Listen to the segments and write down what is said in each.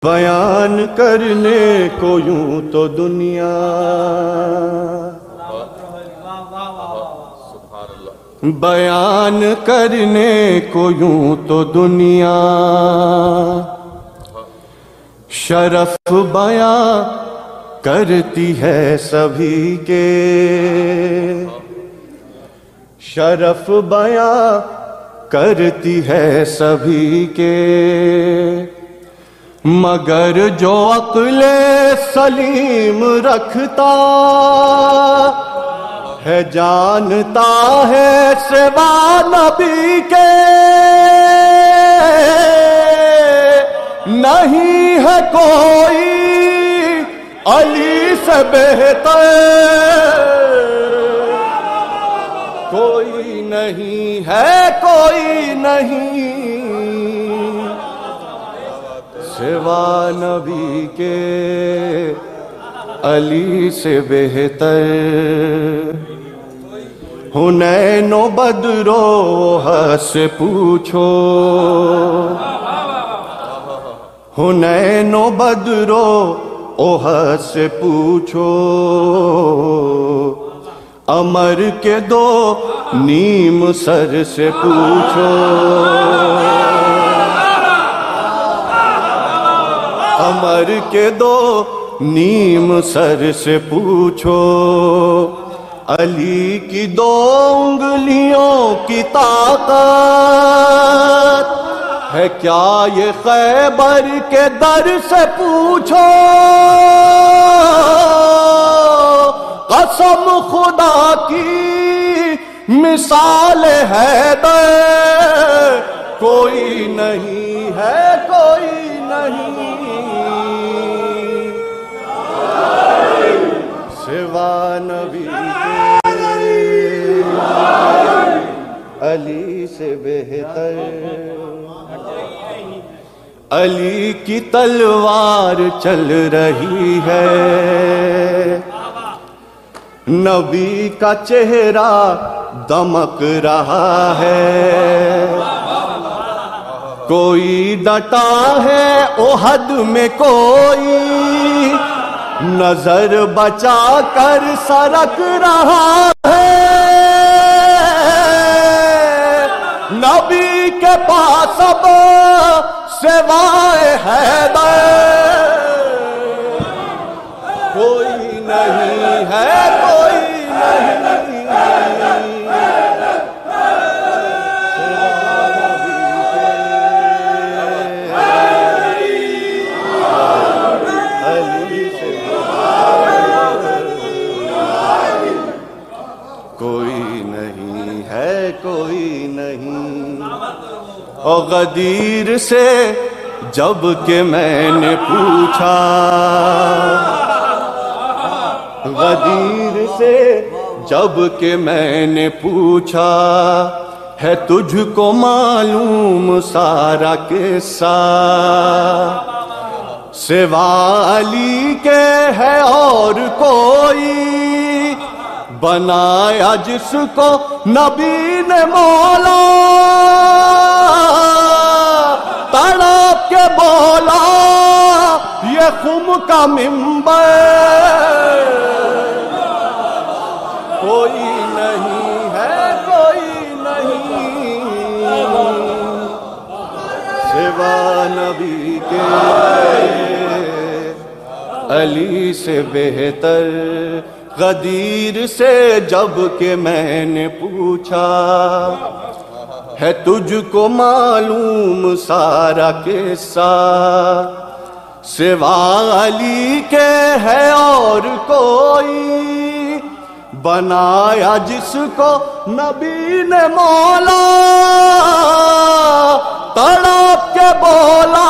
بیان کرنے کو یوں تو دنیا بیان کرنے کو یوں تو دنیا شرف بیاں کرتی ہے سبھی کے شرف بیاں کرتی ہے سبھی کے مگر جو عقل سلیم رکھتا ہے جانتا ہے سوا نبی کے نہیں ہے کوئی علی سے بہتر کوئی نہیں ہے کوئی نہیں سوا نبی کے علی سے بہتر حنین و بدر و احد سے پوچھو حنین و بدر و احد سے پوچھو عمر کے دو نیم سر سے پوچھو عمر کے دو نیم سر سے پوچھو علی کی دو انگلیوں کی طاقت ہے کیا یہ خیبر کے در سے پوچھو قسم خدا کی مثال حیدر کوئی نہیں ہے کوئی نہیں سوا نبی کے علی سے بہتر علی کی تلوار چل رہی ہے نبی کا چہرہ دمک رہا ہے کوئی ڈٹا ہے احد میں کوئی نظر بچا کر سرک رہا ہے نبی کے پاس اب سوائے حیدر کوئی نہیں ہے کوئی نہیں کوئی نہیں ہے کوئی نہیں اور غدیر سے جب کہ میں نے پوچھا غدیر سے جب کہ میں نے پوچھا ہے تجھ کو معلوم سارا قصہ سوا علی کے ہے اور کوئی بنایا جس کو نبی نے مولا تڑپ کے بولا یہ خم کا منبر کوئی نہیں ہے کوئی نہیں سوا نبی کے علی سے بہتر غدیر سے جب کہ میں نے پوچھا ہے تجھ کو معلوم سارا قصہ سوا علی کے ہے اور کوئی بنایا جس کو نبی نے مولا تڑپ کے بولا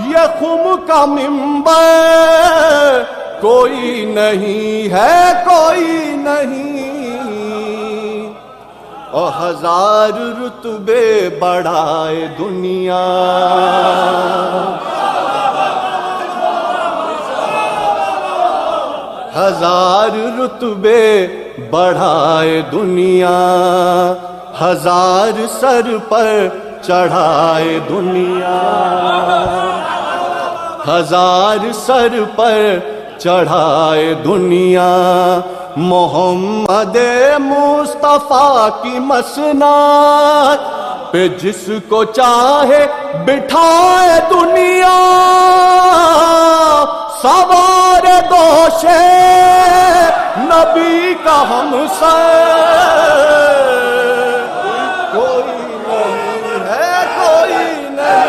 یہ خم کا منبر کوئی نہیں ہے کوئی نہیں اور ہزار رتبے بڑھائے دنیا ہزار رتبے بڑھائے دنیا ہزار سر پر چڑھائے دنیا ہزار سر پر چڑھائے دنیا محمد مصطفیٰ کی مسند پہ جس کو چاہے بٹھائے دنیا سوار دوش نبی کا ہم سر کوئی نہیں ہے کوئی نہیں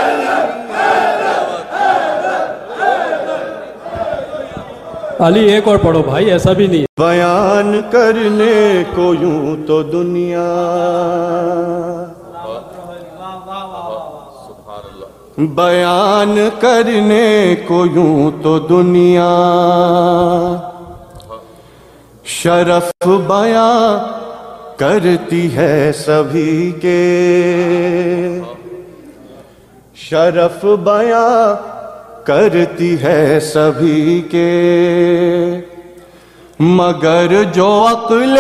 علی ایک اور پڑھو بھائی ایسا بھی نہیں بیان کرنے کو یوں تو دنیا بیان کرنے کو یوں تو دنیا شرف بیان کرتی ہے سبھی کے شرف بیان کرتی ہے سبھی کے مگر جو عقل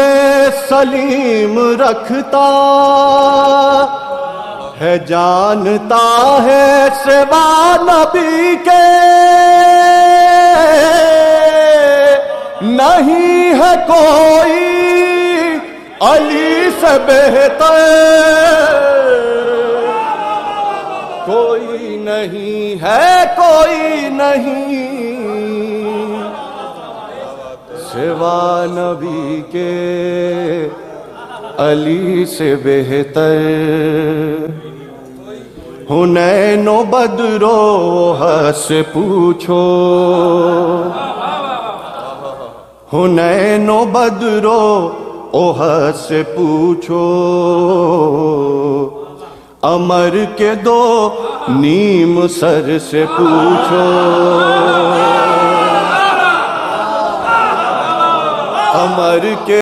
سلیم رکھتا ہے جانتا ہے سوا نبی کے نہیں ہے کوئی علی سے بہتر کوئی نہیں ہے کوئی نہیں سوا نبی کے علی سے بہتر حنین و بدر و احد سے پوچھو حنین و بدر و احد سے پوچھو عمر کے دو نیم سر سے پوچھو عمر کے